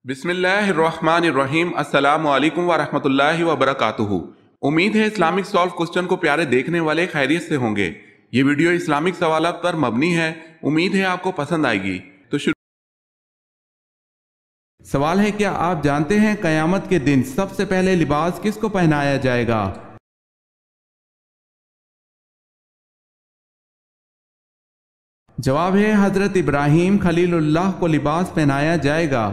بسم اللہ الرحمن الرحیم۔ السلام علیکم ورحمۃ اللہ وبرکاتہ۔ امید ہے اسلامک سالو کوسچن کو پیارے دیکھنے والے خیریت سے ہوں گے۔ یہ ویڈیو اسلامک سوالات پر مبنی ہے، امید ہے آپ کو پسند آئے گی۔ تو سوال ہے، کیا آپ جانتے ہیں قیامت کے دن سب سے پہلے لباس کس کو پہنایا جائے گا؟ جواب ہے حضرت ابراہیم خلیل اللہ کو لباس پہنایا جائے گا۔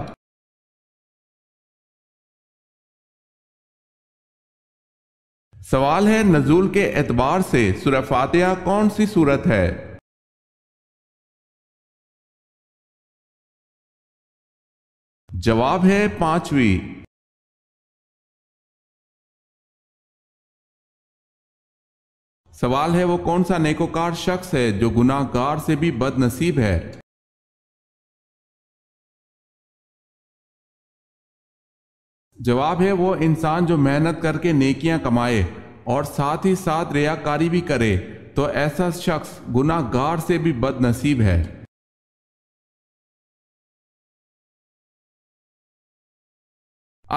سوال ہے، نزول کے اعتبار سے سورہ فاتحہ کون سی سورت ہے؟ جواب ہے 5ویں۔ سوال ہے، وہ کون سا نیکوکار شخص ہے جو گناہ گار سے بھی بد نصیب ہے؟ جواب ہے، وہ انسان جو محنت کر کے نیکیاں کمائے اور ساتھ ہی ساتھ ریاکاری بھی کرے تو ایسا شخص گناہ گار سے بھی بد نصیب ہے۔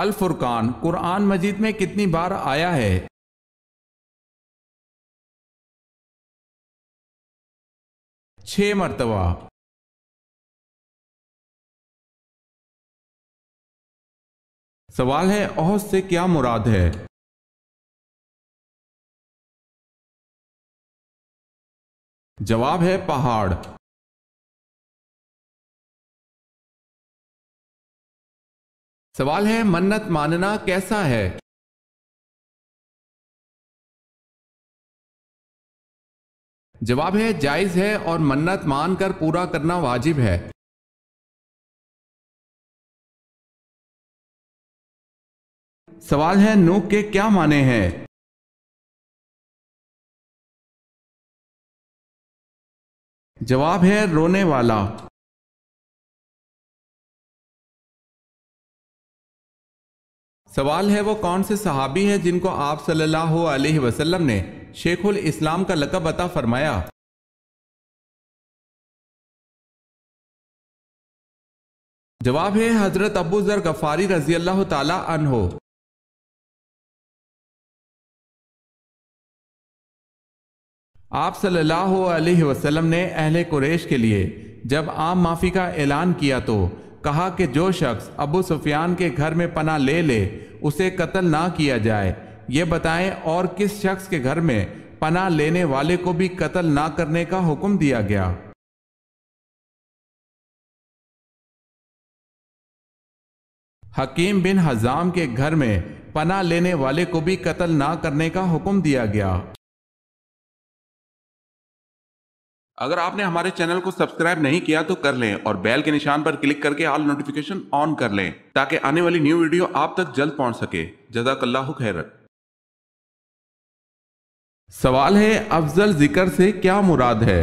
الفرقان قرآن مجید میں کتنی بار آیا ہے؟ 6 مرتبہ۔ سوال ہے، احد سے کیا مراد ہے؟ جواب ہے پہاڑ۔ سوال ہے، منت ماننا کیسا ہے؟ جواب ہے جائز ہے اور منت مان کر پورا کرنا واجب ہے۔ سوال ہے، نوک کے کیا معنی ہیں؟ جواب ہے رونے والا۔ سوال ہے، وہ کون سے صحابی ہیں جن کو آپ صلی اللہ علیہ وسلم نے شیخ الاسلام کا لقب عطا فرمایا؟ جواب ہے حضرت ابو ذر غفاری رضی اللہ تعالی عنہ۔ آپ صلی اللہ علیہ وسلم نے اہل قریش کے لیے جب عام معافی کا اعلان کیا تو کہا کہ جو شخص ابو سفیان کے گھر میں پناہ لے لے اسے قتل نہ کیا جائے۔ یہ بتائیں اور کس شخص کے گھر میں پناہ لینے والے کو بھی قتل نہ کرنے کا حکم دیا گیا؟ حکیم بن حزام کے گھر میں پناہ لینے والے کو بھی قتل نہ کرنے کا حکم دیا گیا۔ اگر آپ نے ہمارے چینل کو سبسکرائب نہیں کیا تو کر لیں اور بیل کے نشان پر کلک کر کے آل نوٹیفیکیشن آن کر لیں تاکہ آنے والی نیو ویڈیو آپ تک جلد پہنچ سکے۔ جزاک اللہ خیر۔ سوال ہے، افضل ذکر سے کیا مراد ہے؟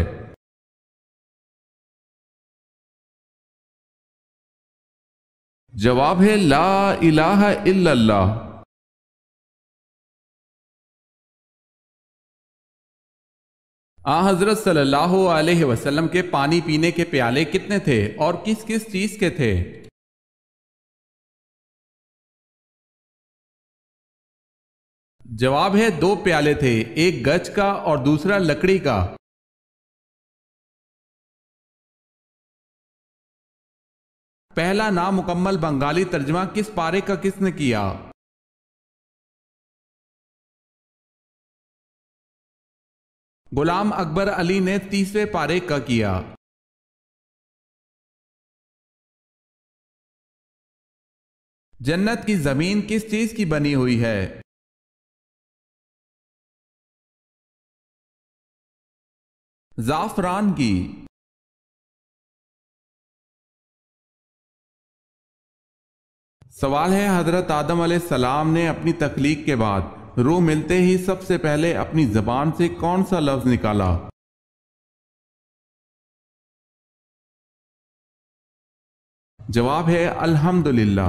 جواب ہے لا الہ الا اللہ۔ حضرت صلی اللہ علیہ وسلم کے پانی پینے کے پیالے کتنے تھے اور کس کس چیز کے تھے؟ جواب ہے 2 پیالے تھے، ایک گچ کا اور دوسرا لکڑی کا۔ پہلا نامکمل بنگالی ترجمہ کس پارے کا کس نے کیا؟ غلام اکبر علی نے 30ویں پارے کا کیا۔ جنت کی زمین کس چیز کی بنی ہوئی ہے؟ زعفران کی۔ سوال ہے، حضرت آدم علیہ السلام نے اپنی تخلیق کے بعد روح ملتے ہی سب سے پہلے اپنی زبان سے کون سا لفظ نکالا؟ جواب ہے الحمدللہ۔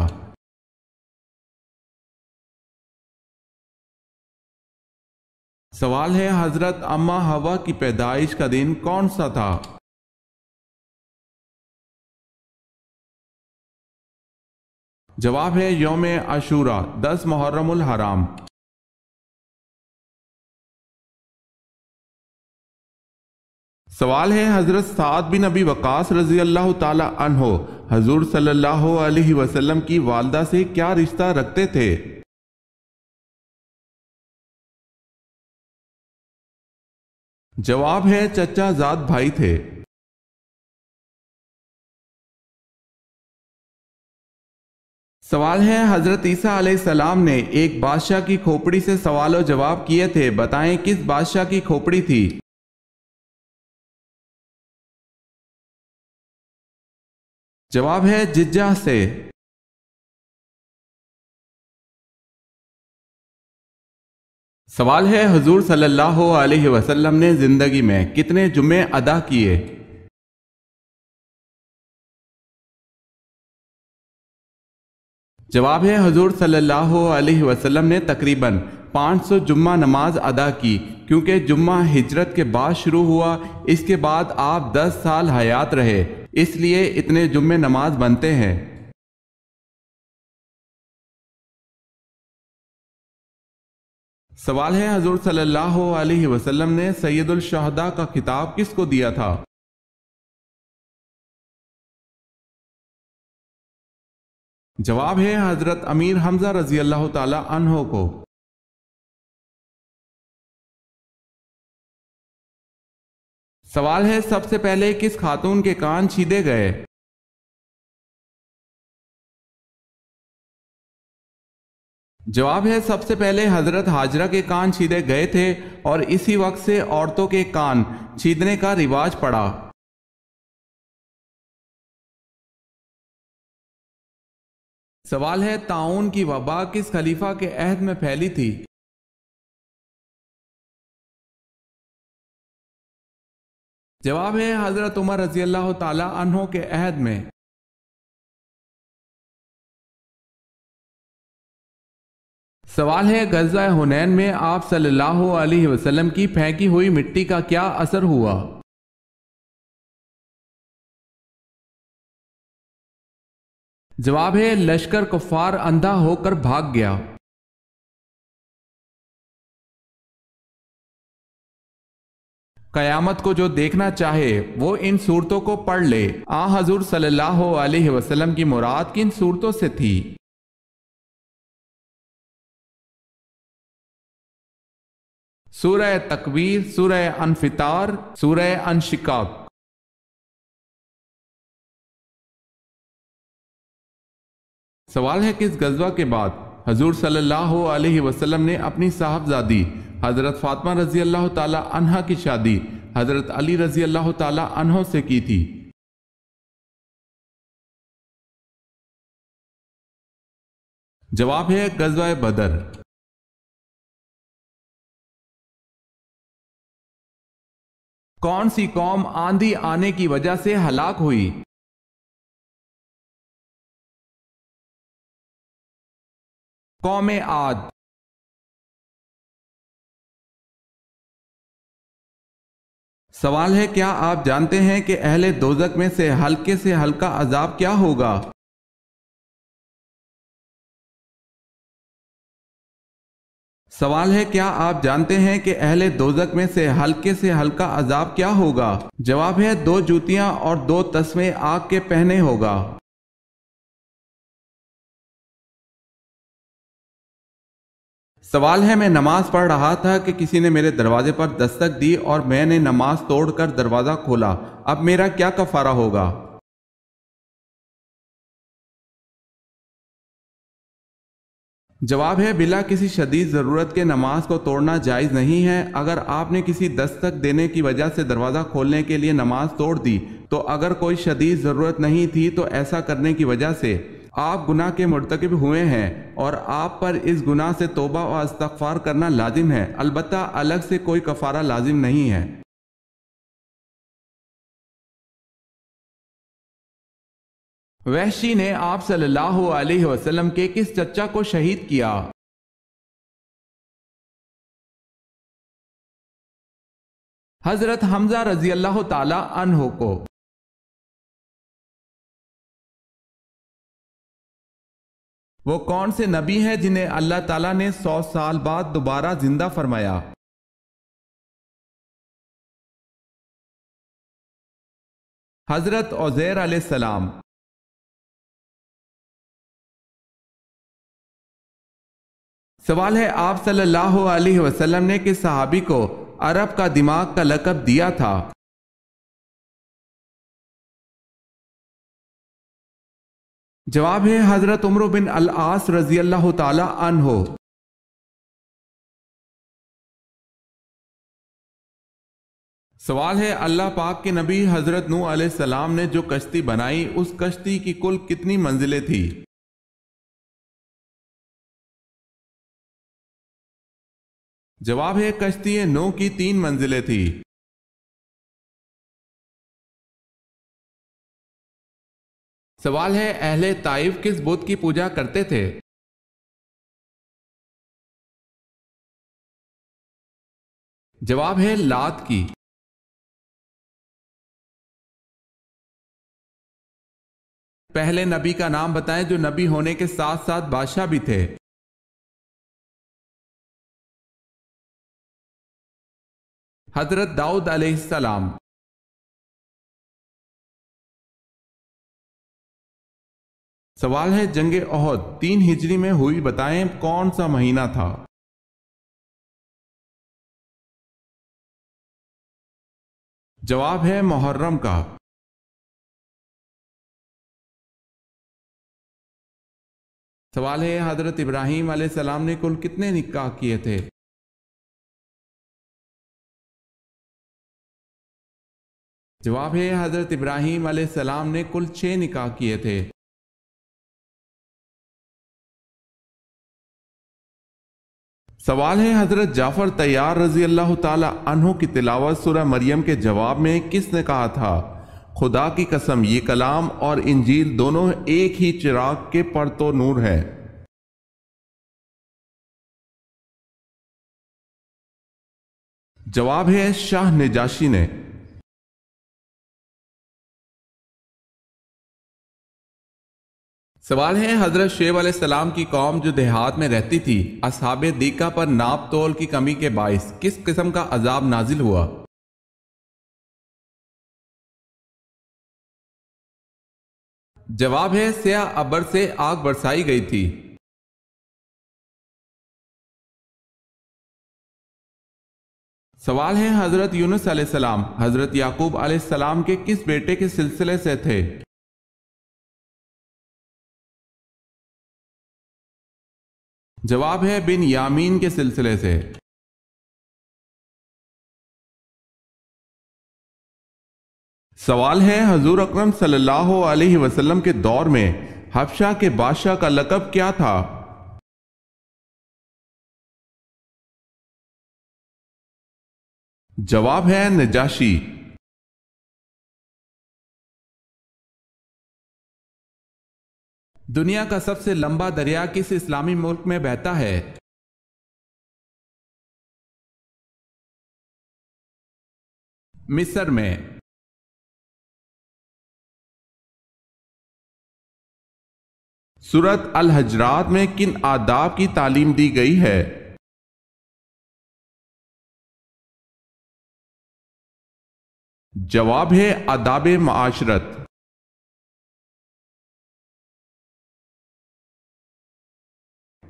سوال ہے، حضرت اما حوا کی پیدائش کا دن کون سا تھا؟ جواب ہے یوم عاشوراء 10 محرم الحرام۔ سوال ہے حضرت سعد بن ابی وقاص رضی اللہ تعالی عنہ حضور صلی اللہ علیہ وسلم کی والدہ سے کیا رشتہ رکھتے تھے؟ جواب ہے چچا زاد بھائی تھے۔ سوال ہے حضرت عیسیٰ علیہ السلام نے ایک بادشاہ کی کھوپڑی سے سوال و جواب کیے تھے، بتائیں کس بادشاہ کی کھوپڑی تھی؟ جواب ہے ججہ سے۔ سوال ہے حضور صلی اللہ علیہ وسلم نے زندگی میں کتنے جمعے ادا کیے؟ جواب ہے حضور صلی اللہ علیہ وسلم نے تقریباً 500 جمعہ نماز ادا کی، کیونکہ جمعہ ہجرت کے بعد شروع ہوا، اس کے بعد آپ 10 سال حیات رہے، اس لیے اتنے جمعے نماز بنتے ہیں۔ سوال ہے حضور صلی اللہ علیہ وسلم نے سید الشہداء کا خطاب کس کو دیا تھا؟ جواب ہے حضرت امیر حمزہ رضی اللہ تعالی عنہ کو۔ سوال ہے سب سے پہلے کس خاتون کے کان چھیدے گئے؟ جواب ہے سب سے پہلے حضرت ہاجرہ کے کان چھیدے گئے تھے، اور اسی وقت سے عورتوں کے کان چھیدنے کا رواج پڑا۔ سوال ہے طاعون کی وبا کس خلیفہ کے عہد میں پھیلی تھی؟ جواب ہے حضرت عمر رضی اللہ تعالی عنہ کے عہد میں۔ سوال ہے غزوہ حنین میں آپ صلی اللہ علیہ وسلم کی پھینکی ہوئی مٹی کا کیا اثر ہوا؟ جواب ہے لشکر کفار اندھا ہو کر بھاگ گیا۔ قیامت کو جو دیکھنا چاہے وہ ان صورتوں کو پڑھ لے۔ حضور صلی اللہ علیہ وسلم کی مراد کن صورتوں سے تھی؟ سورہ تکویر، سورہ انفطار، سورہ انشقاق۔ سوال ہے کس غزوہ کے بعد حضور صلی اللہ علیہ وسلم نے اپنی صاحبزادی حضرت فاطمہ رضی اللہ تعالی عنہا کی شادی حضرت علی رضی اللہ تعالی عنہ سے کی تھی؟ جواب ہے غزوہ بدر۔ کون سی قوم آندھی آنے کی وجہ سے ہلاک ہوئی؟ قوم عاد۔ سوال ہے کیا آپ جانتے ہیں کہ اہل دوزخ میں سے ہلکے سے ہلکا عذاب کیا ہوگا؟ سوال ہے کیا آپ جانتے ہیں کہ اہل دوزخ میں سے ہلکا عذاب کیا ہوگا؟ جواب ہے 2 جوتیاں اور 2 تسمے آگ کے پہنے ہوگا۔ سوال ہے میں نماز پڑھ رہا تھا کہ کسی نے میرے دروازے پر دستک دی اور میں نے نماز توڑ کر دروازہ کھولا، اب میرا کیا کفارہ ہوگا؟ جواب ہے بلا کسی شدید ضرورت کے نماز کو توڑنا جائز نہیں ہے۔ اگر آپ نے کسی دستک دینے کی وجہ سے دروازہ کھولنے کے لیے نماز توڑ دی تو اگر کوئی شدید ضرورت نہیں تھی تو ایسا کرنے کی وجہ سے آپ گناہ کے مرتکب ہوئے ہیں اور آپ پر اس گناہ سے توبہ و استغفار کرنا لازم ہے، البتہ الگ سے کوئی کفارہ لازم نہیں ہے۔ وحشی نے آپ صلی اللہ علیہ وسلم کے کس چچا کو شہید کیا؟ حضرت حمزہ رضی اللہ تعالی عنہ کو۔ وہ کون سے نبی ہیں جنہیں اللہ تعالیٰ نے 100 سال بعد دوبارہ زندہ فرمایا؟ حضرت عزیر علیہ السلام۔ سوال ہے، آپ صلی اللہ علیہ وسلم نے کس صحابی کو عرب کا دماغ کا لقب دیا تھا؟ جواب ہے حضرت عمرو بن العاص رضی اللہ تعالی عنہ۔ سوال ہے، اللہ پاک کے نبی حضرت نوح علیہ السلام نے جو کشتی بنائی اس کشتی کی کل کتنی منزلیں تھی؟ جواب ہے کشتی نوح کی 3 منزلیں تھی۔ سوال ہے، اہل طائف کس بت کی پوجا کرتے تھے؟ جواب ہے لات کی۔ پہلے نبی کا نام بتائیں جو نبی ہونے کے ساتھ ساتھ بادشاہ بھی تھے۔ حضرت داؤد علیہ السلام۔ سوال ہے، جنگ احد 3 ہجری میں ہوئی، بتائیں کون سا مہینہ تھا؟ جواب ہے محرم کا۔ سوال ہے، حضرت ابراہیم علیہ السلام نے کل کتنے نکاح کیے تھے؟ جواب ہے حضرت ابراہیم علیہ السلام نے کل 6 نکاح کیے تھے۔ سوال ہے، حضرت جعفر طیار رضی اللہ تعالی عنہ کی تلاوت سورہ مریم کے جواب میں کس نے کہا تھا؟ خدا کی قسم یہ کلام اور انجیل دونوں ایک ہی چراغ کے پرتو نور ہے۔ جواب ہے شاہ نجاشی نے۔ سوال ہے، حضرت شعیب علیہ السلام کی قوم جو دیہات میں رہتی تھی، اصحاب دیکا پر ناپ تول کی کمی کے باعث کس قسم کا عذاب نازل ہوا؟ جواب ہے سیاہ ابر سے آگ برسائی گئی تھی۔ سوال ہے، حضرت یونس علیہ السلام حضرت یعقوب علیہ السلام کے کس بیٹے کے سلسلے سے تھے؟ جواب ہے بن یامین کے سلسلے سے۔ سوال ہے، حضور اکرم صلی اللہ علیہ وسلم کے دور میں حبشہ کے بادشاہ کا لقب کیا تھا؟ جواب ہے نجاشی۔ دنیا کا سب سے لمبا دریا کس اسلامی ملک میں بہتا ہے؟ مصر میں۔ سورۃ الحجرات میں کن آداب کی تعلیم دی گئی ہے؟ جواب ہے آداب معاشرت۔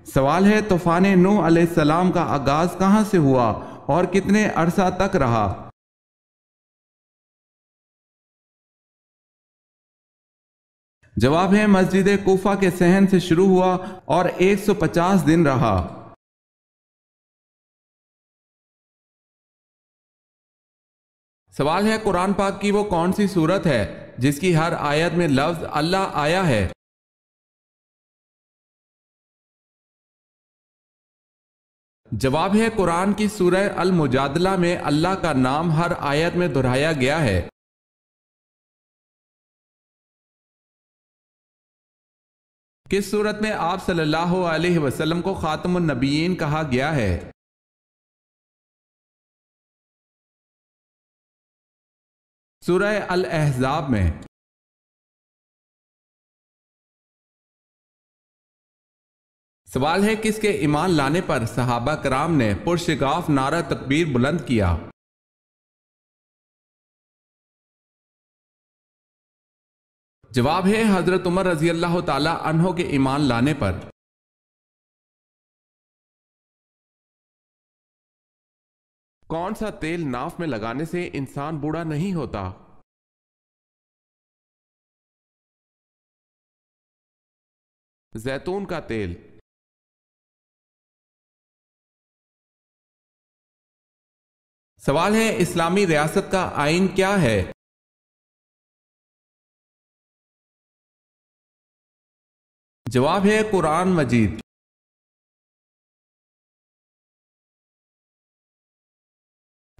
سوال ہے، طوفان نوح علیہ السلام کا آغاز کہاں سے ہوا اور کتنے عرصہ تک رہا؟ جواب ہے مسجد کوفہ کے صحن سے شروع ہوا اور 150 دن رہا۔ سوال ہے، قرآن پاک کی وہ کون سی سورت ہے جس کی ہر آیت میں لفظ اللہ آیا ہے؟ جواب ہے قرآن کی سورہ المجادلہ میں اللہ کا نام ہر آیت میں دہرایا گیا ہے۔ کس صورت میں آپ صلی اللہ علیہ وسلم کو خاتم النبیین کہا گیا ہے؟ سورہ الاحزاب میں۔ سوال ہے کس کے ایمان لانے پر صحابہ کرام نے پرشگاف نعرہ تکبیر بلند کیا؟ جواب ہے حضرت عمر رضی اللہ تعالی عنہ کے ایمان لانے پر۔ کون سا تیل ناف میں لگانے سے انسان بوڑھا نہیں ہوتا؟ زیتون کا تیل۔ سوال ہے اسلامی ریاست کا آئین کیا ہے؟ جواب ہے قرآن مجید۔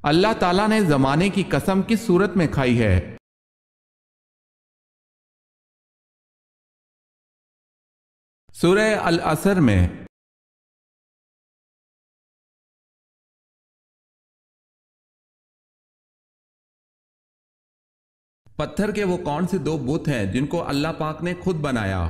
اللہ تعالیٰ نے زمانے کی قسم کس صورت میں کھائی ہے؟ سورہ العصر میں۔ پتھر کے وہ کون سے دو بت ہیں جن کو اللہ پاک نے خود بنایا؟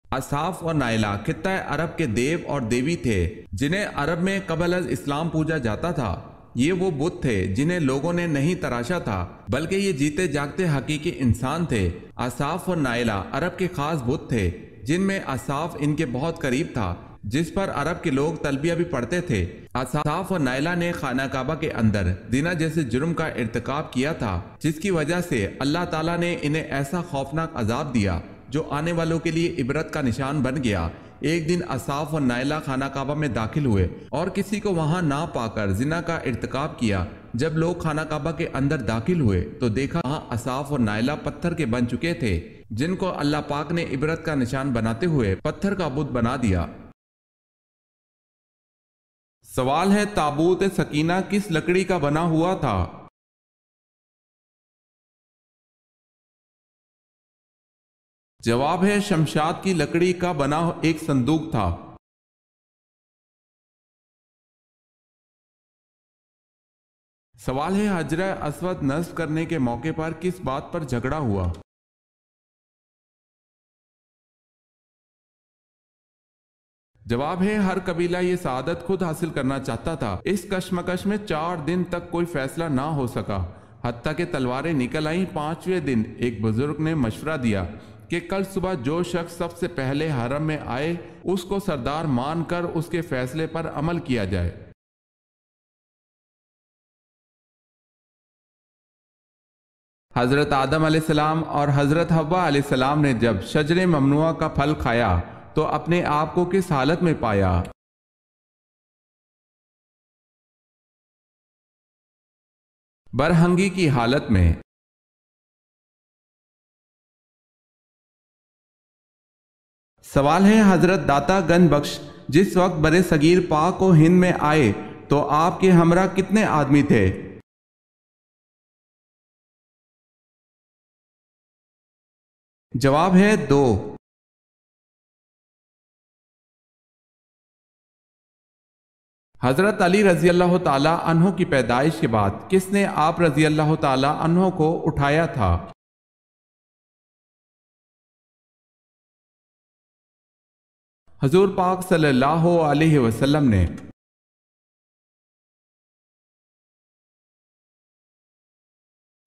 اصحاف اور نائلہ خطہ عرب کے دیو اور دیوی تھے جنہیں عرب میں قبل از اسلام پوجا جاتا تھا۔ یہ وہ بت تھے جنہیں لوگوں نے نہیں تراشا تھا بلکہ یہ جیتے جاگتے حقیقی انسان تھے۔ اصحاف اور نائلہ عرب کے خاص بت تھے جن میں اصحاف ان کے بہت قریب تھا جس پر عرب کے لوگ تلبیہ بھی پڑھتے تھے۔ اصحاف اور نائلہ نے خانہ کعبہ کے اندر زنا جیسے جرم کا ارتکاب کیا تھا جس کی وجہ سے اللہ تعالیٰ نے انہیں ایسا خوفناک عذاب دیا جو آنے والوں کے لیے عبرت کا نشان بن گیا۔ ایک دن اصحاف اور نائلہ خانہ کعبہ میں داخل ہوئے اور کسی کو وہاں نہ پا کر زنا کا ارتکاب کیا۔ جب لوگ خانہ کعبہ کے اندر داخل ہوئے تو دیکھا وہاں اصحاف اور نائلہ پتھر کے بن چکے تھے جن کو اللہ پاک نے عبرت کا نشان بناتے ہوئے پتھر کا بت بنا دیا۔ سوال ہے تابوت سکینہ کس لکڑی کا بنا ہوا تھا؟ جواب ہے شمشاد کی لکڑی کا بنا ایک صندوق تھا۔ سوال ہے حجرہ اسود نصب کرنے کے موقع پر کس بات پر جھگڑا ہوا؟ جواب ہے ہر قبیلہ یہ سعادت خود حاصل کرنا چاہتا تھا۔ اس کشمکش میں 4 دن تک کوئی فیصلہ نہ ہو سکا، حتیٰ کہ تلواریں نکل آئیں۔ 5ویں دن ایک بزرگ نے مشورہ دیا کہ کل صبح جو شخص سب سے پہلے حرم میں آئے اس کو سردار مان کر اس کے فیصلے پر عمل کیا جائے۔ حضرت آدم علیہ السلام اور حضرت حوا علیہ السلام نے جب شجر ممنوعہ کا پھل کھایا تو اپنے آپ کو کس حالت میں پایا؟ برہنگی کی حالت میں۔ سوال ہے حضرت داتا گنج بخش جس وقت برِ صغیر پاک و ہند میں آئے تو آپ کے ہمراہ کتنے آدمی تھے؟ جواب ہے 2۔ حضرت علی رضی اللہ تعالی عنہ کی پیدائش کے بعد کس نے آپ رضی اللہ تعالی عنہ کو اٹھایا تھا؟ حضور پاک صلی اللہ علیہ وسلم نے۔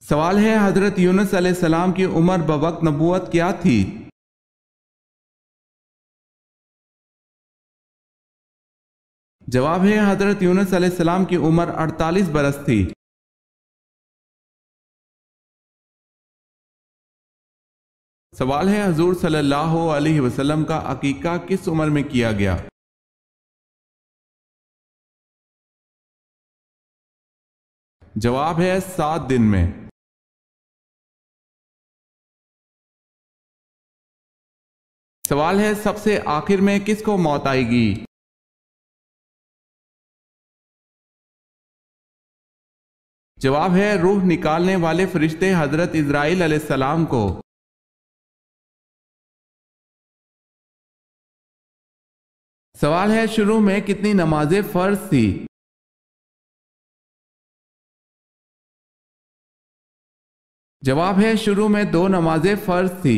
سوال ہے حضرت یونس علیہ السلام کی عمر بوقت نبوت کیا تھی؟ جواب ہے حضرت یونس علیہ السلام کی عمر 48 برس تھی۔ سوال ہے حضور صلی اللہ علیہ وسلم کا عقیقہ کس عمر میں کیا گیا؟ جواب ہے 7 دن میں۔ سوال ہے سب سے آخر میں کس کو موت آئے گی؟ جواب ہے روح نکالنے والے فرشتے حضرت اسرائیل علیہ السلام کو۔ سوال ہے شروع میں کتنی نمازیں فرض تھی؟ جواب ہے شروع میں 2 نمازیں فرض تھی۔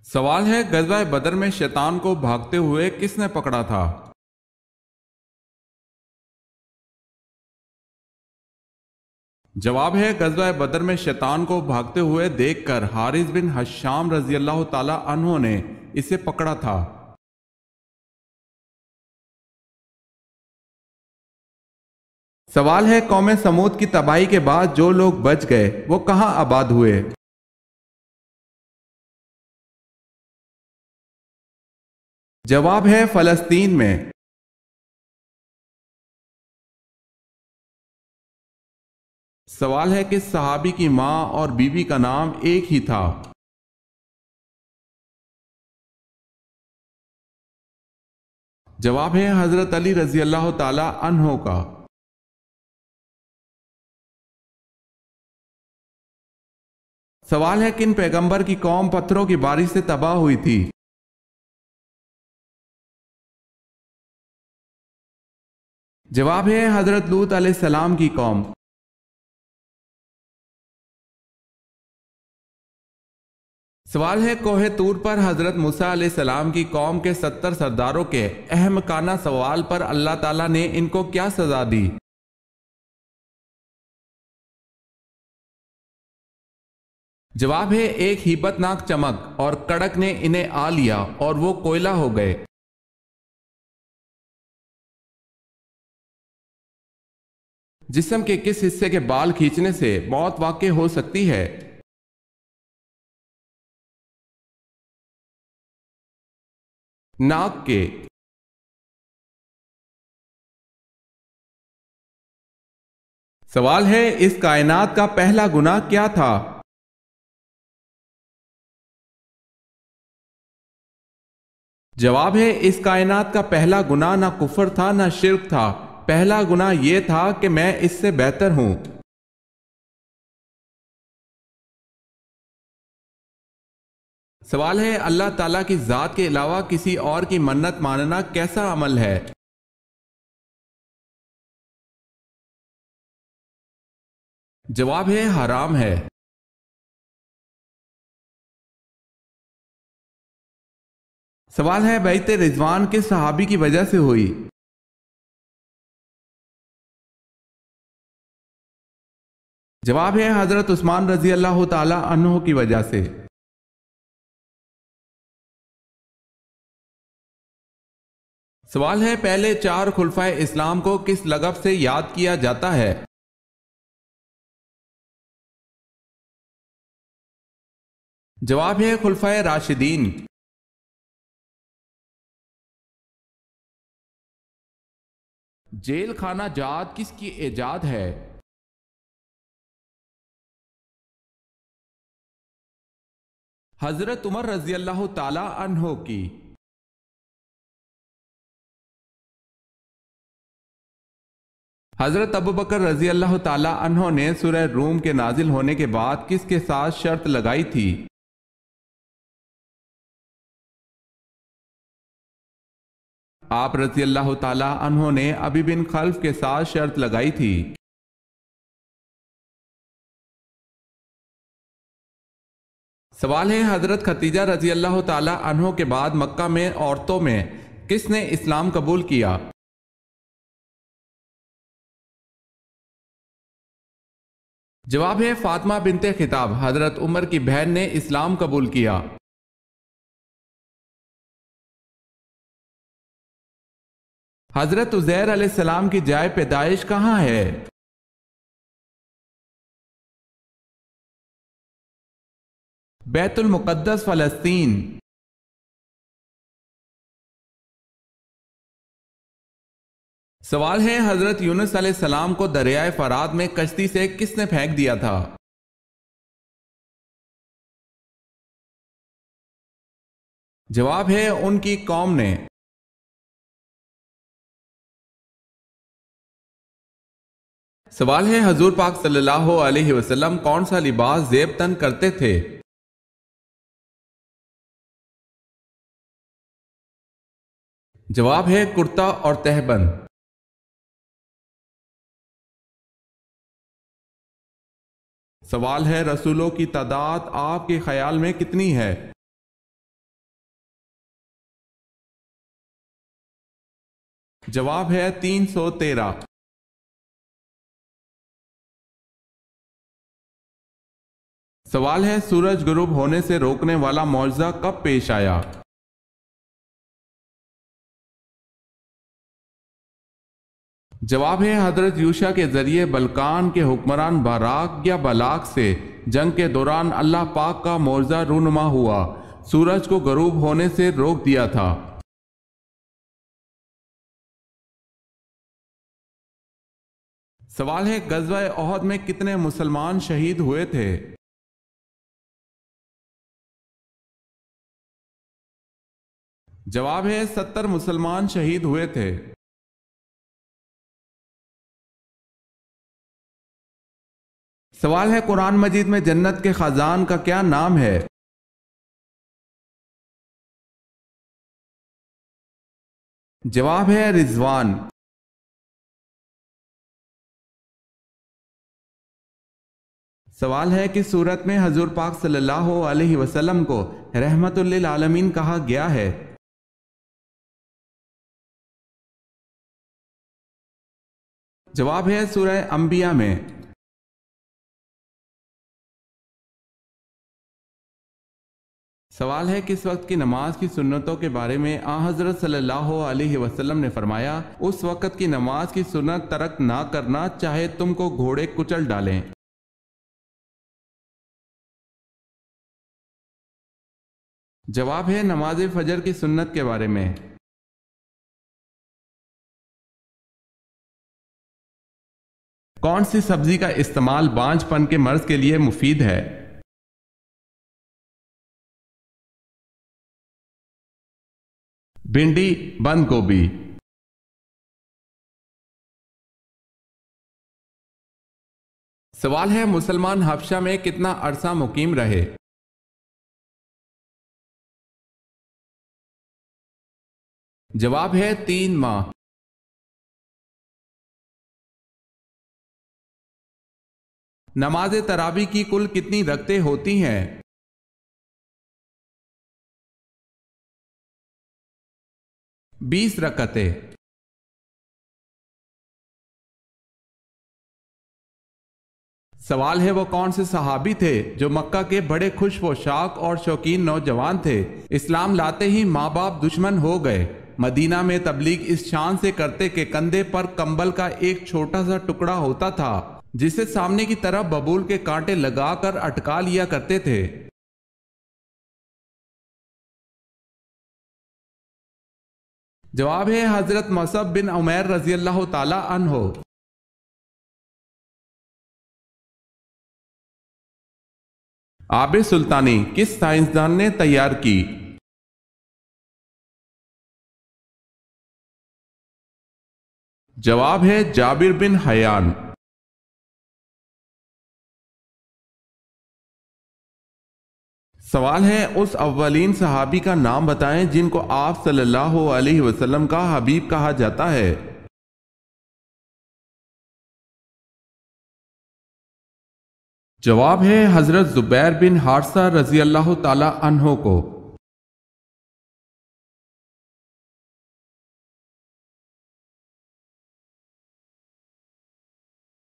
سوال ہے غزوہ بدر میں شیطان کو بھاگتے ہوئے کس نے پکڑا تھا؟ جواب ہے غزوہ بدر میں شیطان کو بھاگتے ہوئے دیکھ کر حارث بن حشام رضی اللہ تعالی عنہ نے اسے پکڑا تھا۔ سوال ہے قوم سمود کی تباہی کے بعد جو لوگ بچ گئے وہ کہاں آباد ہوئے؟ جواب ہے فلسطین میں۔ سوال ہے کس صحابی کی ماں اور بیوی کا نام ایک ہی تھا؟ جواب ہے حضرت علی رضی اللہ تعالی عنہ کا۔ سوال ہے کن پیغمبر کی قوم پتھروں کی بارش سے تباہ ہوئی تھی؟ جواب ہے حضرت لوط علیہ السلام کی قوم۔ سوال ہے کوہ طور پر حضرت موسیٰ علیہ السلام کی قوم کے 70 سرداروں کے احمقانہ سوال پر اللہ تعالیٰ نے ان کو کیا سزا دی؟ جواب ہے ایک ہیبت ناک چمک اور کڑک نے انہیں آ لیا اور وہ کوئلہ ہو گئے۔ جسم کے کس حصے کے بال کھینچنے سے موت واقع ہو سکتی ہے؟ ناک کے۔ سوال ہے اس کائنات کا پہلا گناہ کیا تھا؟ جواب ہے اس کائنات کا پہلا گناہ نہ کفر تھا نہ شرک تھا، پہلا گناہ یہ تھا کہ میں اس سے بہتر ہوں۔ سوال ہے اللہ تعالیٰ کی ذات کے علاوہ کسی اور کی منت ماننا کیسا عمل ہے؟ جواب ہے حرام ہے۔ سوال ہے بیعت رضوان کس صحابی کی وجہ سے ہوئی؟ جواب ہے حضرت عثمان رضی اللہ تعالی عنہ کی وجہ سے۔ سوال ہے پہلے 4 خلفائے اسلام کو کس لقب سے یاد کیا جاتا ہے؟ جواب ہے خلفائے راشدین۔ جیل خانہ جات کس کی ایجاد ہے؟ حضرت عمر رضی اللہ تعالی عنہ کی۔ حضرت ابوبکر رضی اللہ تعالی عنہ نے سورہ روم کے نازل ہونے کے بعد کس کے ساتھ شرط لگائی تھی؟ آپ رضی اللہ تعالی عنہ نے ابی بن خلف کے ساتھ شرط لگائی تھی۔ سوال ہے حضرت ختیجہ رضی اللہ تعالی عنہ کے بعد مکہ میں عورتوں میں کس نے اسلام قبول کیا؟ جواب ہے فاطمہ بنت خطاب، حضرت عمر کی بہن نے اسلام قبول کیا۔ حضرت عزیر علیہ السلام کی جائے پیدائش کہاں ہے؟ بیت المقدس فلسطین۔ سوال ہے حضرت یونس علیہ السلام کو دریائے فرات میں کشتی سے کس نے پھینک دیا تھا؟ جواب ہے ان کی قوم نے۔ سوال ہے حضور پاک صلی اللہ علیہ وسلم کون سا لباس زیب تن کرتے تھے؟ جواب ہے کرتا اور تہبند۔ سوال ہے رسولوں کی تعداد آپ کے خیال میں کتنی ہے؟ جواب ہے 313۔ سوال ہے سورج غروب ہونے سے روکنے والا معجزہ کب پیش آیا؟ جواب ہے حضرت یوشع کے ذریعے بلقان کے حکمران باراک یا بلاک سے جنگ کے دوران اللہ پاک کا معجزہ رونما ہوا، سورج کو غروب ہونے سے روک دیا تھا۔ سوال ہے غزوہ احد میں کتنے مسلمان شہید ہوئے تھے؟ جواب ہے 70 مسلمان شہید ہوئے تھے۔ سوال ہے قرآن مجید میں جنت کے خزان کا کیا نام ہے؟ جواب ہے رضوان۔ سوال ہے کہ سورت میں حضور پاک صلی اللہ علیہ وسلم کو رحمت للعالمین کہا گیا ہے؟ جواب ہے سورہ انبیاء میں۔ سوال ہے کس وقت کی نماز کی سنتوں کے بارے میں آن حضرت صلی اللہ علیہ وسلم نے فرمایا اس وقت کی نماز کی سنت ترک نہ کرنا چاہے تم کو گھوڑے کچل ڈالیں؟ جواب ہے نماز فجر کی سنت کے بارے میں۔ کون سی سبزی کا استعمال بانجھ پن کے مرض کے لیے مفید ہے؟ بھنڈی، بند گوبھی۔ سوال ہے مسلمان حبشہ میں کتنا عرصہ مقیم رہے؟ جواب ہے 3 ماہ۔ نماز تراویح کی کل کتنی رکعتیں ہوتی ہیں؟ – 20 رکعتیں۔ سوال ہے وہ کون سے صحابی تھے جو مکہ کے بڑے خوش پوشاک اور شوقین نوجوان تھے، اسلام لاتے ہی ماں باپ دشمن ہو گئے، مدینہ میں تبلیغ اس شان سے کرتے کہ کندھے پر کمبل کا ایک چھوٹا سا ٹکڑا ہوتا تھا جسے سامنے کی طرف ببول کے کانٹے لگا کر اٹکا لیا کرتے تھے؟ جواب ہے حضرت مصعب بن عمیر رضی اللہ تعالی عنہ۔ آب سلطانی کس سائنسدان نے تیار کی؟ جواب ہے جابر بن حیان۔ سوال ہے اس اولین صحابی کا نام بتائیں جن کو آپ صلی اللہ علیہ وسلم کا حبیب کہا جاتا ہے؟ جواب ہے حضرت زبیر بن حارثہ رضی اللہ تعالی عنہ کو۔